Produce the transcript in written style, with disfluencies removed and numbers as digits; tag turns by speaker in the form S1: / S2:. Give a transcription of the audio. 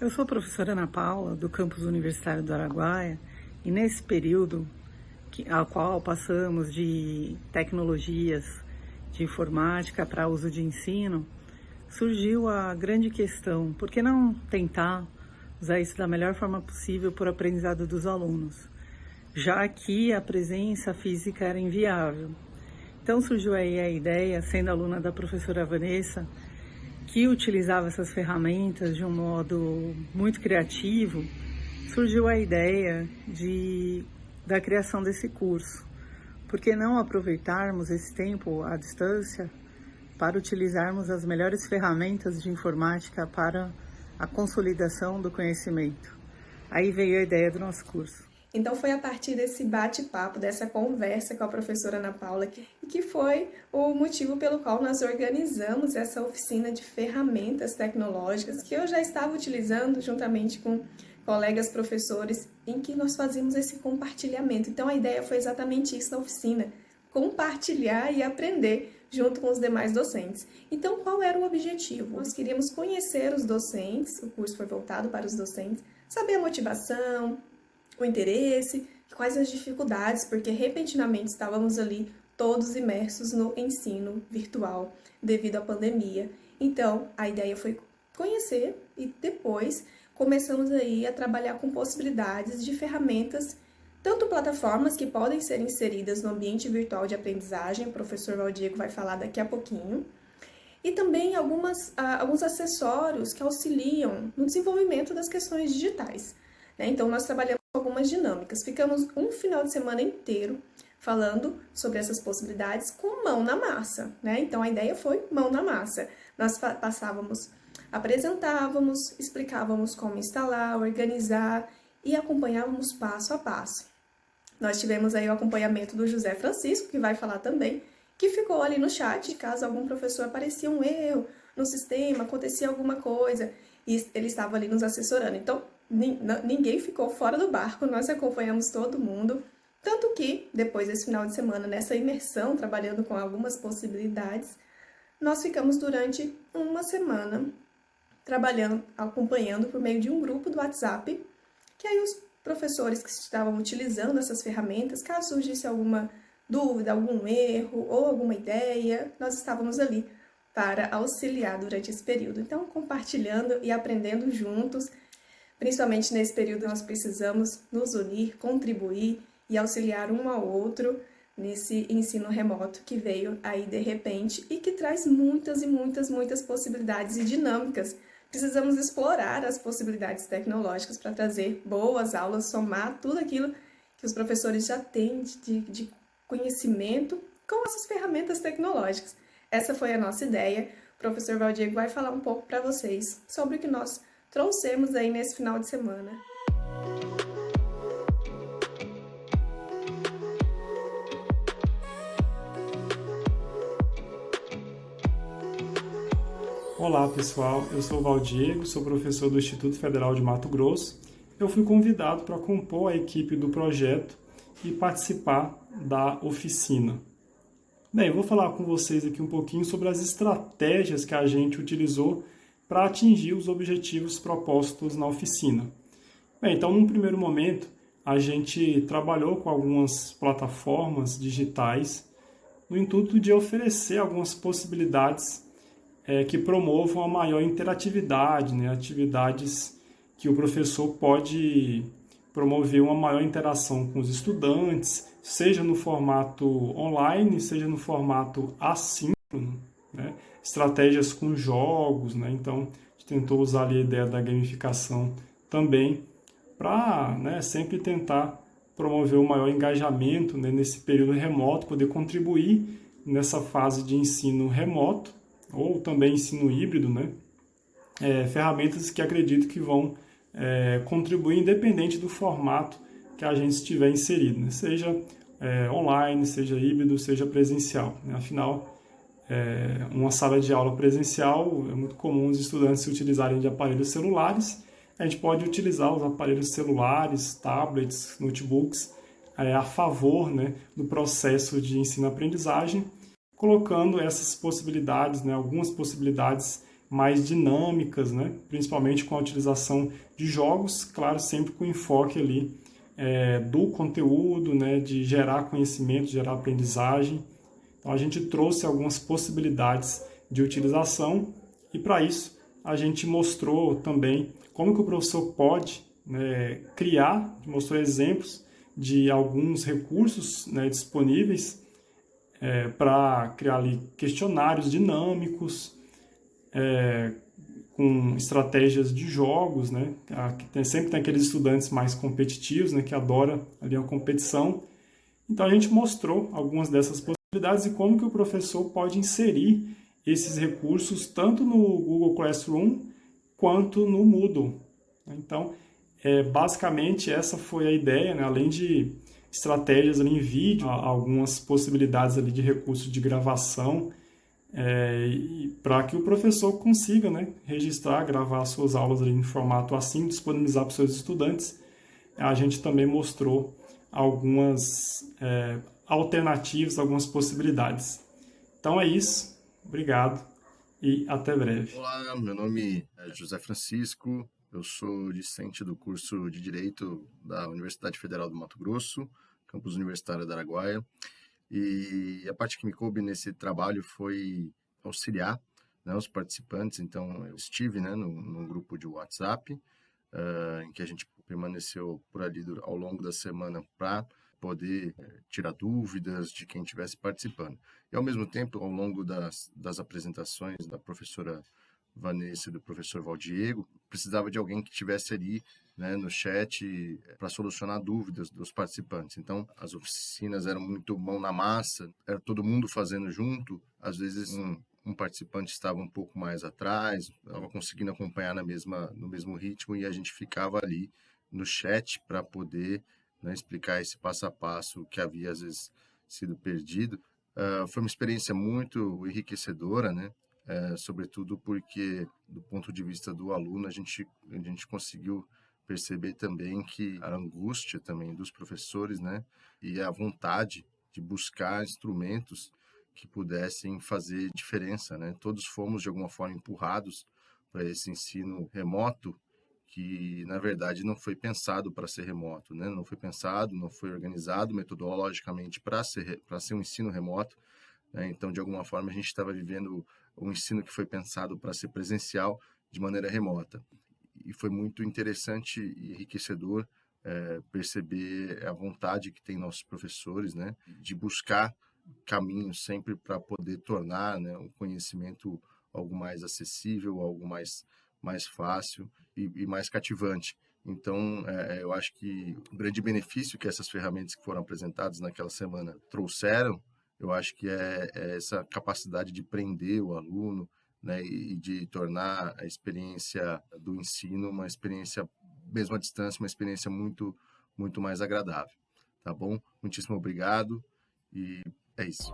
S1: Eu sou a professora Ana Paula, do campus universitário do Araguaia, e nesse período ao qual passamos de tecnologias de informática para uso de ensino, surgiu a grande questão: por que não tentar usar isso da melhor forma possível para o aprendizado dos alunos, já que a presença física era inviável? Então surgiu aí a ideia, sendo aluna da professora Vanessa, que utilizava essas ferramentas de um modo muito criativo, surgiu a ideia da criação desse curso. Por que não aproveitarmos esse tempo à distância para utilizarmos as melhores ferramentas de informática para a consolidação do conhecimento? Aí veio a ideia do nosso curso.
S2: Então foi a partir desse bate-papo, dessa conversa com a professora Ana Paula, que foi o motivo pelo qual nós organizamos essa oficina de ferramentas tecnológicas que eu já estava utilizando juntamente com colegas professores, em que nós fazíamos esse compartilhamento. Então a ideia foi exatamente isso na oficina: compartilhar e aprender junto com os demais docentes. Então qual era o objetivo? Nós queríamos conhecer os docentes, o curso foi voltado para os docentes, saber a motivação, o interesse, quais as dificuldades, porque repentinamente estávamos ali todos imersos no ensino virtual devido à pandemia. Então, a ideia foi conhecer e depois começamos aí a trabalhar com possibilidades de ferramentas, tanto plataformas que podem ser inseridas no ambiente virtual de aprendizagem, o professor Valdiego vai falar daqui a pouquinho, e também alguns acessórios que auxiliam no desenvolvimento das questões digitais. Então, nós trabalhamos algumas dinâmicas. Ficamos um final de semana inteiro falando sobre essas possibilidades com mão na massa, Então, a ideia foi mão na massa. Nós apresentávamos, explicávamos como instalar, organizar e acompanhávamos passo a passo. Nós tivemos aí o acompanhamento do José Francisco, que vai falar também, que ficou ali no chat, caso algum professor aparecia um erro no sistema, acontecia alguma coisa, e ele estava ali nos assessorando. Então, ninguém ficou fora do barco, nós acompanhamos todo mundo, tanto que depois desse final de semana, nessa imersão, trabalhando com algumas possibilidades, nós ficamos durante uma semana trabalhando, acompanhando por meio de um grupo do WhatsApp, que aí os professores que estavam utilizando essas ferramentas, caso surgisse alguma dúvida, algum erro ou alguma ideia, nós estávamos ali para auxiliar durante esse período. Então, compartilhando e aprendendo juntos. Principalmente nesse período, nós precisamos nos unir, contribuir e auxiliar um ao outro nesse ensino remoto que veio aí de repente e que traz muitas e muitas possibilidades e dinâmicas. Precisamos explorar as possibilidades tecnológicas para trazer boas aulas, somar tudo aquilo que os professores já têm de conhecimento com essas ferramentas tecnológicas. Essa foi a nossa ideia. O professor Valdiego vai falar um pouco para vocês sobre o que nós trouxemos aí nesse final de semana.
S3: Olá pessoal, eu sou o Valdiego, sou professor do Instituto Federal de Mato Grosso. Eu fui convidado para compor a equipe do projeto e participar da oficina. Bem, eu vou falar com vocês aqui um pouquinho sobre as estratégias que a gente utilizou para atingir os objetivos propostos na oficina. Bem, então, num primeiro momento, a gente trabalhou com algumas plataformas digitais no intuito de oferecer algumas possibilidades que promovam a maior interatividade, atividades que o professor pode promover uma maior interação com os estudantes, seja no formato online, seja no formato assíncrono, estratégias com jogos, então a gente tentou usar ali a ideia da gamificação também para sempre tentar promover o maior engajamento nesse período remoto, poder contribuir nessa fase de ensino remoto ou também ensino híbrido, ferramentas que acredito que vão contribuir independente do formato que a gente estiver inserido, seja online, seja híbrido, seja presencial. Afinal, uma sala de aula presencial é muito comum os estudantes se utilizarem de aparelhos celulares. A gente pode utilizar os aparelhos celulares, tablets, notebooks a favor do processo de ensino-aprendizagem, colocando essas possibilidades, algumas possibilidades mais dinâmicas, né? Principalmente com a utilização de jogos, claro, sempre com enfoque ali do conteúdo, né? De gerar conhecimento, gerar aprendizagem. Então a gente trouxe algumas possibilidades de utilização e para isso a gente mostrou também como que o professor pode, né, criar, mostrou exemplos de alguns recursos, né, disponíveis para criar ali questionários dinâmicos, com estratégias de jogos, né? Sempre tem aqueles estudantes mais competitivos, né, que adoram ali a competição. Então a gente mostrou algumas dessas possibilidades e como que o professor pode inserir esses recursos tanto no Google Classroom quanto no Moodle. Então, basicamente essa foi a ideia, né? Além de estratégias ali em vídeo, algumas possibilidades ali de recursos de gravação, para que o professor consiga, né, registrar, gravar suas aulas ali em formato assim, disponibilizar para os seus estudantes. A gente também mostrou algumas alternativas, algumas possibilidades. Então é isso, obrigado e até breve.
S4: Olá, meu nome é José Francisco, eu sou discente do curso de Direito da Universidade Federal do Mato Grosso, campus universitário da Araguaia, e a parte que me coube nesse trabalho foi auxiliar, né, os participantes. Então eu estive, né, no grupo de WhatsApp, em que a gente permaneceu por ali ao longo da semana para poder tirar dúvidas de quem estivesse participando. E, ao mesmo tempo, ao longo das apresentações da professora Vanessa e do professor Valdiego, precisava de alguém que estivesse ali, né, no chat para solucionar dúvidas dos participantes. Então, as oficinas eram muito mão na massa, era todo mundo fazendo junto. Às vezes, um participante estava um pouco mais atrás, estava conseguindo acompanhar no mesmo ritmo, e a gente ficava ali no chat para poder, né, explicar esse passo a passo que havia às vezes sido perdido. Foi uma experiência muito enriquecedora, né? Sobretudo porque, do ponto de vista do aluno, a gente conseguiu perceber também que a angústia também dos professores, né, e a vontade de buscar instrumentos que pudessem fazer diferença, né? Todos fomos de alguma forma empurrados para esse ensino remoto, que na verdade não foi pensado para ser remoto, né? Não foi pensado, não foi organizado metodologicamente para ser um ensino remoto, né? Então, de alguma forma, a gente estava vivendo um ensino que foi pensado para ser presencial de maneira remota. E foi muito interessante e enriquecedor perceber a vontade que tem nossos professores, né, de buscar caminhos sempre para poder tornar, né, o conhecimento algo mais acessível, algo mais fácil e mais cativante. Então, eu acho que o grande benefício que essas ferramentas que foram apresentadas naquela semana trouxeram, eu acho que é essa capacidade de prender o aluno, né, e de tornar a experiência do ensino uma experiência, mesmo à distância, uma experiência muito, muito mais agradável. Tá bom? Muitíssimo obrigado e é isso.